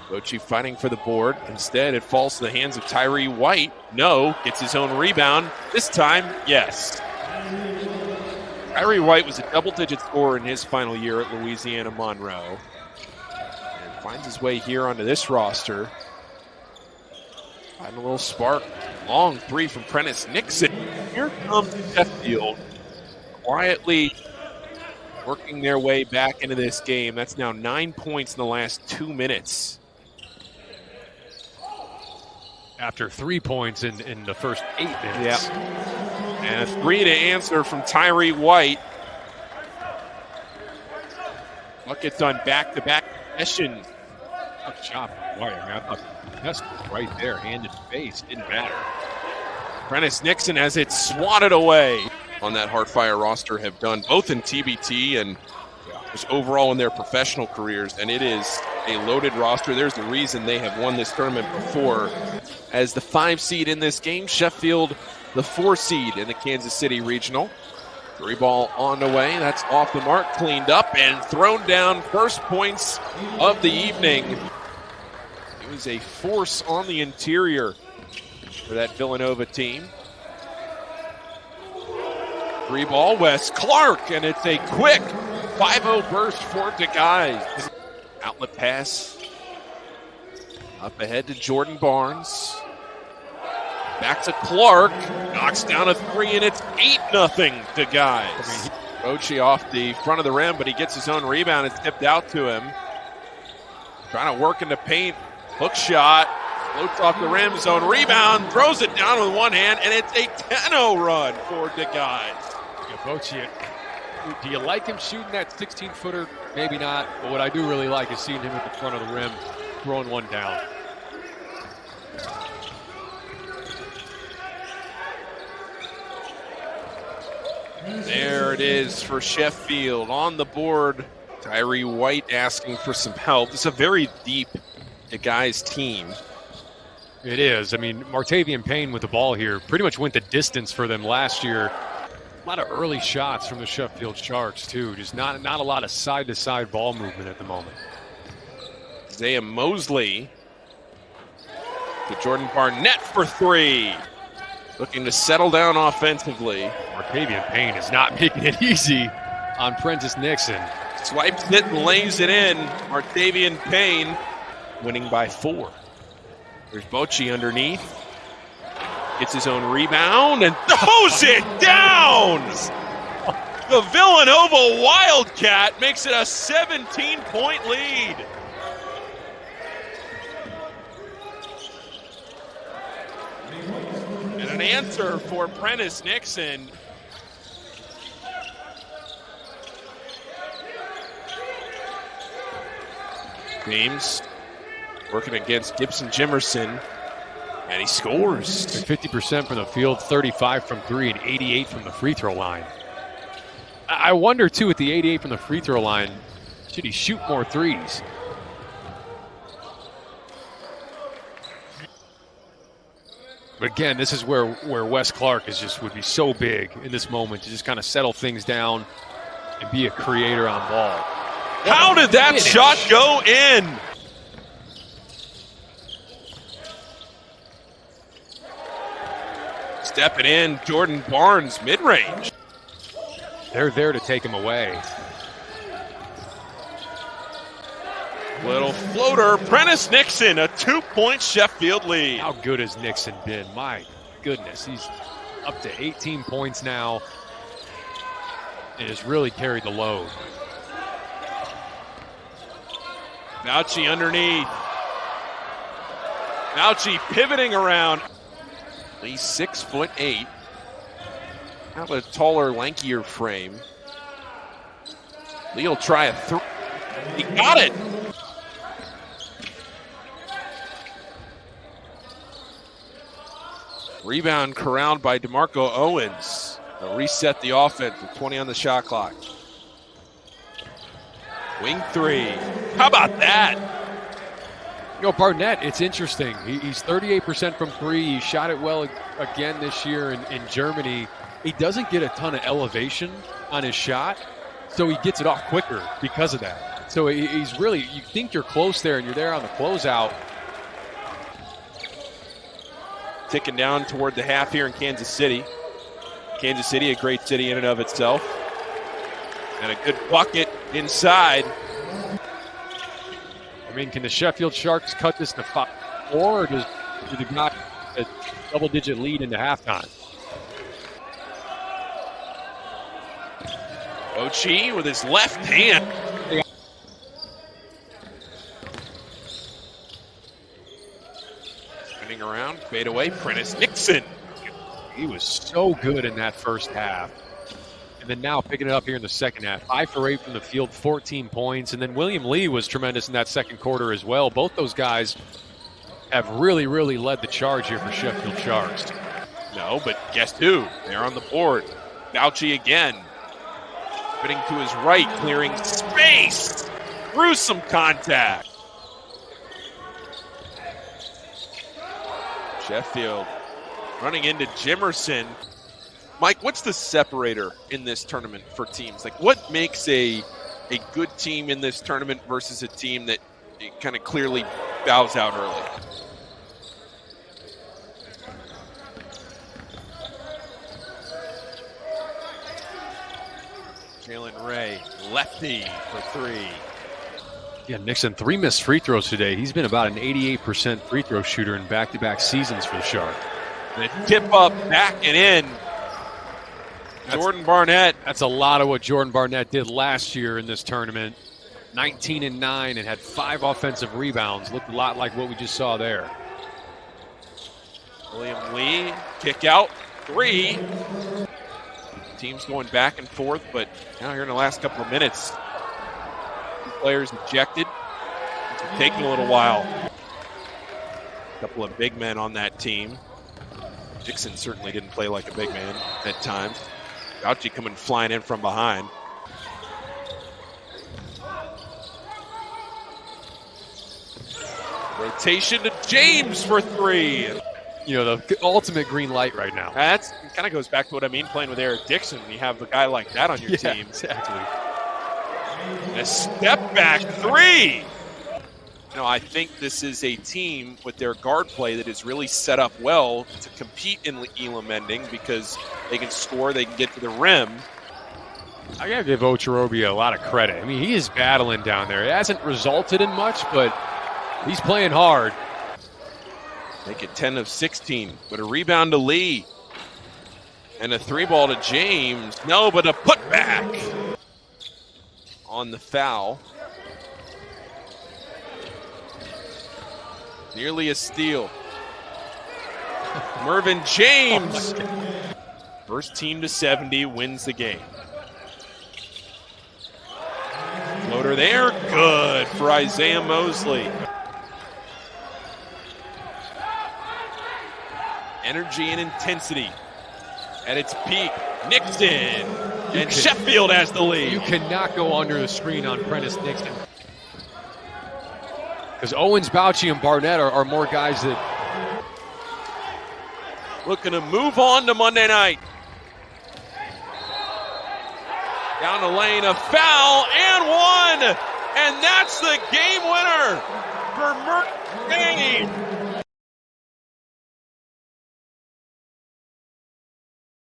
Bochy fighting for the board. Instead, it falls to the hands of Tyree White. No, gets his own rebound. This time, yes. Tyree White was a double-digit scorer in his final year at Louisiana Monroe. And finds his way here onto this roster. Finding a little spark. Long three from Prentice Nixon. Here comes Sheffield, quietly working their way back into this game. That's now 9 points in the last 2 minutes. After 3 points in the first 8 minutes. Yep. And a three to answer from Tyree White. Buckets on back-to-back sessions. Tough shot from White. I thought that's right there, hand in face, didn't matter. Prentice Nixon has it swatted away. On that Heartfire roster have done both in TBT and just overall in their professional careers, and it is a loaded roster. There's a reason they have won this tournament before. As the 5 seed in this game, Sheffield the 4 seed in the Kansas City Regional. 3 ball on the way, that's off the mark, cleaned up and thrown down. First points of the evening. It was a force on the interior for that Villanova team. 3 ball, Wes Clark, and it's a quick 5-0 burst for DaGuys. Outlet pass. Up ahead to Jordan Barnes. Back to Clark. Knocks down a 3, and it's 8-0 DaGuys. Bochy off the front of the rim, but he gets his own rebound. It's tipped out to him. Trying to work in the paint. Hook shot. Floats off the rim. His own rebound. Throws it down with one hand, and it's a 10-0 run for DaGuys. Bochy, do you like him shooting that 16-footer? Maybe not, but what I do really like is seeing him at the front of the rim, throwing one down. There it is for Sheffield. On the board, Tyree White asking for some help. It's a very deep DaGuys team. It is. I mean, Martavian Payne with the ball here pretty much went the distance for them last year. A lot of early shots from the Sheffield Sharks, too. Just not a lot of side-to-side ball movement at the moment. Isaiah Mosley to Jordan Barnett for 3. Looking to settle down offensively. Martavian Payne is not making it easy on Prentice Nixon. Swipes it and lays it in. Martavian Payne winning by 4. There's Bochy underneath. Gets his own rebound and throws it down! The Villanova Wildcat makes it a 17-point lead. And an answer for Prentice Nixon. James working against Gibson Jimerson. And he scores. 50% from the field, 35 from 3, and 88 from the free throw line. I wonder, too, with the 88 from the free throw line, should he shoot more threes? But again, this is where Wes Clark would be so big in this moment to just kind of settle things down and be a creator on ball. How did that shot go in? Stepping in, Jordan Barnes, mid-range. They're there to take him away. Little floater, Prentice Nixon, a 2-point Sheffield lead. How good has Nixon been? My goodness, he's up to 18 points now and has really carried the load. Bochy underneath. Bochy pivoting around. He's 6'8". Have a taller, lankier frame. Lee will try a 3. He got it. Rebound corralled by DeMarco Owens. They'll reset the offense with 20 on the shot clock. Wing 3. How about that? You know, Barnett, it's interesting. He's 38% from 3. He shot it well again this year in Germany. He doesn't get a ton of elevation on his shot, so he gets it off quicker because of that. So he's really, you think you're close there and you're there on the closeout. Ticking down toward the half here in Kansas City. Kansas City, a great city in and of itself. And a good bucket inside. I mean, can the Sheffield Sharks cut this to 5-4, or do they not a double-digit lead into halftime? Ochi with his left hand. Spinning around, fade away, Prentice Nixon. He was so good in that first half. And then now picking it up here in the second half. 5 for 8 from the field, 14 points. And then William Lee was tremendous in that second quarter as well. Both those guys have really, really led the charge here for Sheffield Sharks. No, but guess who? They're on the board. Fauci again. Spinning to his right, clearing space. Gruesome contact. Sheffield running into Jimerson. Mike, what's the separator in this tournament for teams? Like, what makes a good team in this tournament versus a team that kind of clearly bows out early? Jalen Ray, lefty for 3. Yeah, Nixon, 3 missed free throws today. He's been about an 88% free throw shooter in back-to-back seasons for the Sharks. The tip up, back and in. Jordan Barnett. That's a lot of what Jordan Barnett did last year in this tournament. 19 and 9 and had 5 offensive rebounds. Looked a lot like what we just saw there. William Lee, kick out, 3. Teams going back and forth, but now here in the last couple of minutes, 2 players ejected. It's taking a little while. A couple of big men on that team. Dixon certainly didn't play like a big man at times. Fauci coming flying in from behind. Rotation to James for 3. You know, the ultimate green light right now. That's kind of goes back to what I mean playing with Eric Dixon when you have a guy like that on your team. Exactly. A step back 3. You know, I think this is a team with their guard play that is really set up well to compete in Elam Ending because they can score, they can get to the rim. I got to give Ocherobia a lot of credit. I mean, he is battling down there. It hasn't resulted in much, but he's playing hard. Make it 10 of 16, but a rebound to Lee. And a 3-ball to James. No, but a putback on the foul. Nearly a steal. Mervyn James. First team to 70 wins the game. Floater there, good for Isaiah Mosley. Energy and intensity at its peak. Nixon, and Sheffield has the lead. You cannot go under the screen on Prentice Nixon. Because Owens, Bouchy, and Barnett are more guys that... Looking to move on to Monday night. Down the lane, a foul, and 1! And that's the game winner for Mervyn James.